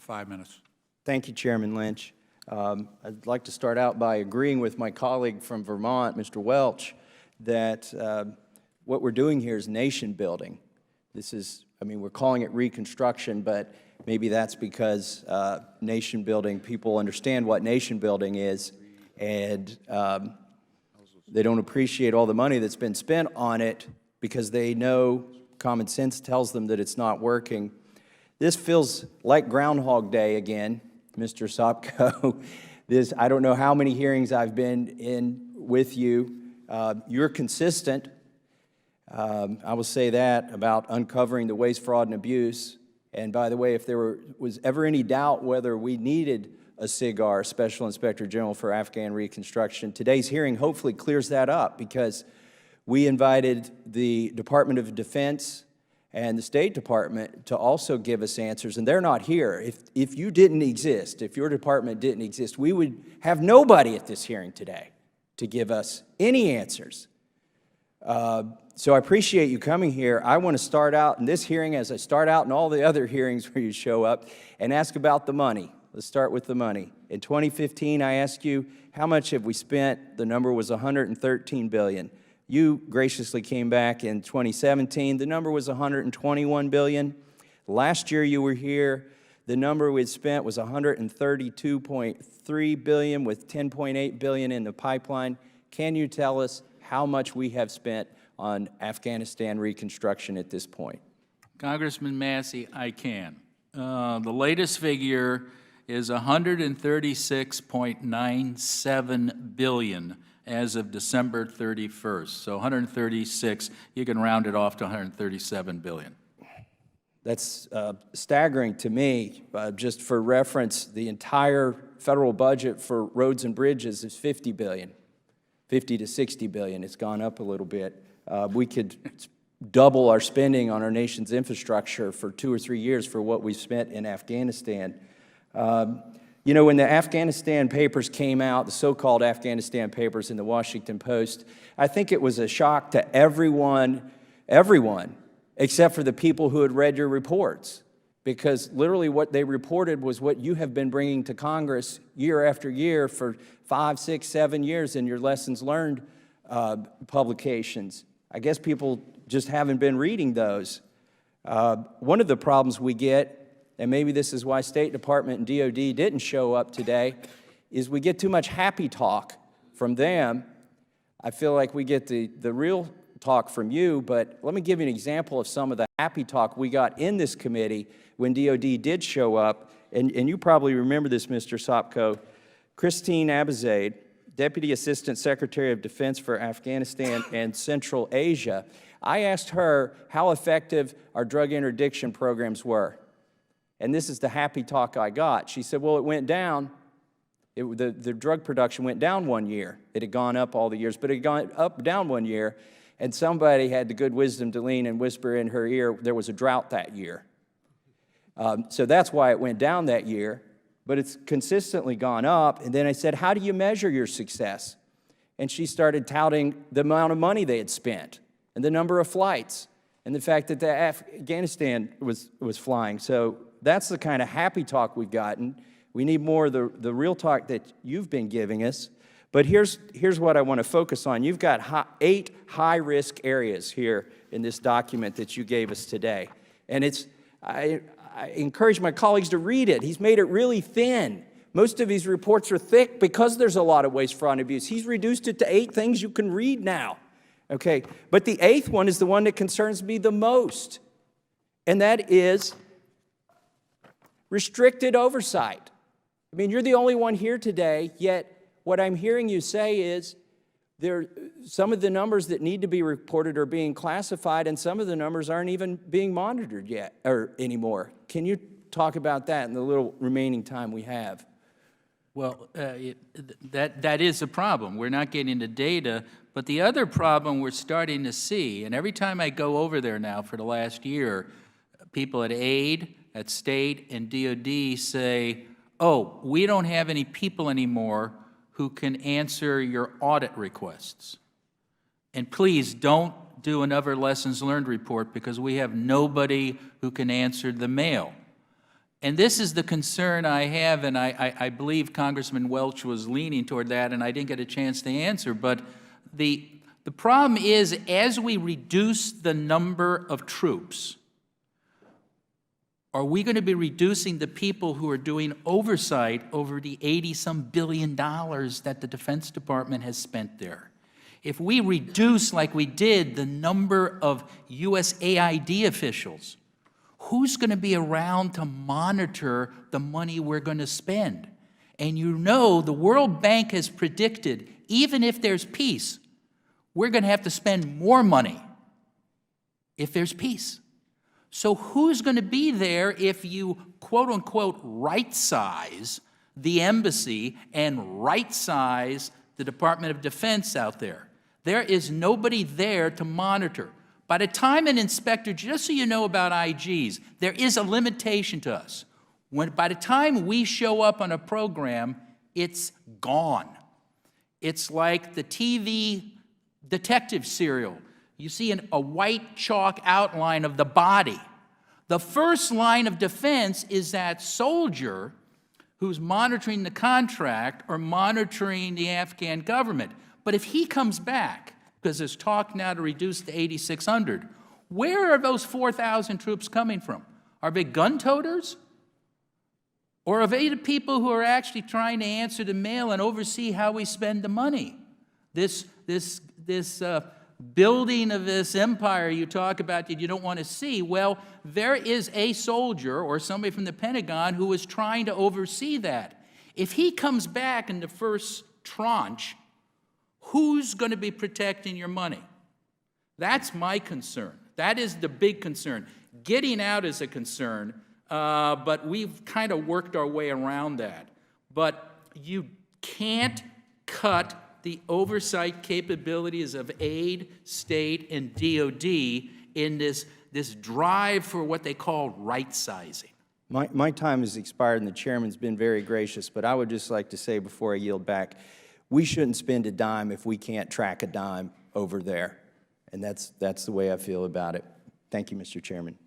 5 minutes. Thank you, Chairman Lynch. I'd like to start out by agreeing with my colleague from Vermont, Mr. Welch, that what we're doing here is nation building. This is, I mean, we're calling it reconstruction, but maybe that's because nation building, people understand what nation building is, and they don't appreciate all the money that's been spent on it because they know common sense tells them that it's not working. This feels like Groundhog Day again, Mr. Sopko. I don't know how many hearings I've been in with you. You're consistent. I will say that about uncovering the waste, fraud, and abuse. And by the way, if there was ever any doubt whether we needed a SIGAR, Special Inspector General for Afghan Reconstruction, today's hearing hopefully clears that up, because we invited the Department of Defense and the State Department to also give us answers, and they're not here. If you didn't exist, if your department didn't exist, we would have nobody at this hearing today to give us any answers. So I appreciate you coming here. I want to start out in this hearing, as I start out in all the other hearings where you show up, and ask about the money. Let's start with the money. In 2015, I asked you, how much have we spent? The number was $113 billion. You graciously came back in 2017. The number was $121 billion. Last year you were here. The number we'd spent was $132.3 billion, with $10.8 billion in the pipeline. Can you tell us how much we have spent on Afghanistan reconstruction at this point? Congressman Massie, I can. The latest figure is $136.97 billion as of December 31st. So 136, you can round it off to 137 billion. That's staggering to me. Just for reference, the entire federal budget for roads and bridges is $50 billion, 50 to 60 billion. It's gone up a little bit. We could double our spending on our nation's infrastructure for 2 or 3 years for what we've spent in Afghanistan. You know, when the Afghanistan papers came out, the so-called Afghanistan papers in the Washington Post, I think it was a shock to everyone, except for the people who had read your reports, because literally what they reported was what you have been bringing to Congress year after year for 5, 6, 7 years in your lessons learned publications. I guess people just haven't been reading those. One of the problems we get, and maybe this is why State Department and DOD didn't show up today, is we get too much happy talk from them. I feel like we get the real talk from you, but let me give you an example of some of the happy talk we got in this committee when DOD did show up, and you probably remember this, Mr. Sopko. Christine Abizaid, Deputy Assistant Secretary of Defense for Afghanistan and Central Asia, I asked her how effective our drug interdiction programs were. And this is the happy talk I got. She said, well, it went down. The drug production went down 1 year. It had gone up all the years, but it had gone down 1 year. And somebody had the good wisdom to lean and whisper in her ear, there was a drought that year. So that's why it went down that year, but it's consistently gone up. And then I said, how do you measure your success? And she started touting the amount of money they had spent and the number of flights and the fact that the Afghanistan was flying. So that's the kind of happy talk we've gotten. We need more of the real talk that you've been giving us. But here's what I want to focus on. You've got 8 high-risk areas here in this document that you gave us today. And I encourage my colleagues to read it. He's made it really thin. Most of these reports are thick because there's a lot of waste, fraud, and abuse. He's reduced it to 8 things you can read now. Okay, but the 8th one is the one that concerns me the most, and that is restricted oversight. I mean, you're the only one here today, yet what I'm hearing you say is some of the numbers that need to be reported are being classified, and some of the numbers aren't even being monitored yet or anymore. Can you talk about that in the little remaining time we have? Well, that is a problem. We're not getting the data, but the other problem we're starting to see, and every time I go over there now for the last year, people at AID, at State, and DOD say, oh, we don't have any people anymore who can answer your audit requests. And please don't do another lessons learned report because we have nobody who can answer the mail. And this is the concern I have, and I believe Congressman Welch was leaning toward that, and I didn't get a chance to answer. But the problem is, as we reduce the number of troops, are we going to be reducing the people who are doing oversight over the $80-some billion that the Defense Department has spent there? If we reduce, like we did, the number of USAID officials, who's going to be around to monitor the money we're going to spend? And you know, the World Bank has predicted, even if there's peace, we're going to have to spend more money if there's peace. So who's going to be there if you, quote unquote, right-size the embassy and right-size the Department of Defense out there? There is nobody there to monitor. By the time an inspector, just so you know about IGs, there is a limitation to us. By the time we show up on a program, it's gone. It's like the TV detective serial. You see a white chalk outline of the body. The first line of defense is that soldier who's monitoring the contract or monitoring the Afghan government. But if he comes back, because there's talk now to reduce to 8,600, where are those 4,000 troops coming from? Are they gun toters? Or are they the people who are actually trying to answer the mail and oversee how we spend the money? This building of this empire you talk about that you don't want to see, well, there is a soldier or somebody from the Pentagon who is trying to oversee that. If he comes back in the first tranche, who's going to be protecting your money? That's my concern. That is the big concern. Getting out is a concern, but we've kind of worked our way around that. But you can't cut the oversight capabilities of aid, state, and DOD in this drive for what they call right-sizing. My time has expired, and the chairman's been very gracious, but I would just like to say before I yield back, we shouldn't spend a dime if we can't track a dime over there, and that's the way I feel about it. Thank you, Mr. Chairman.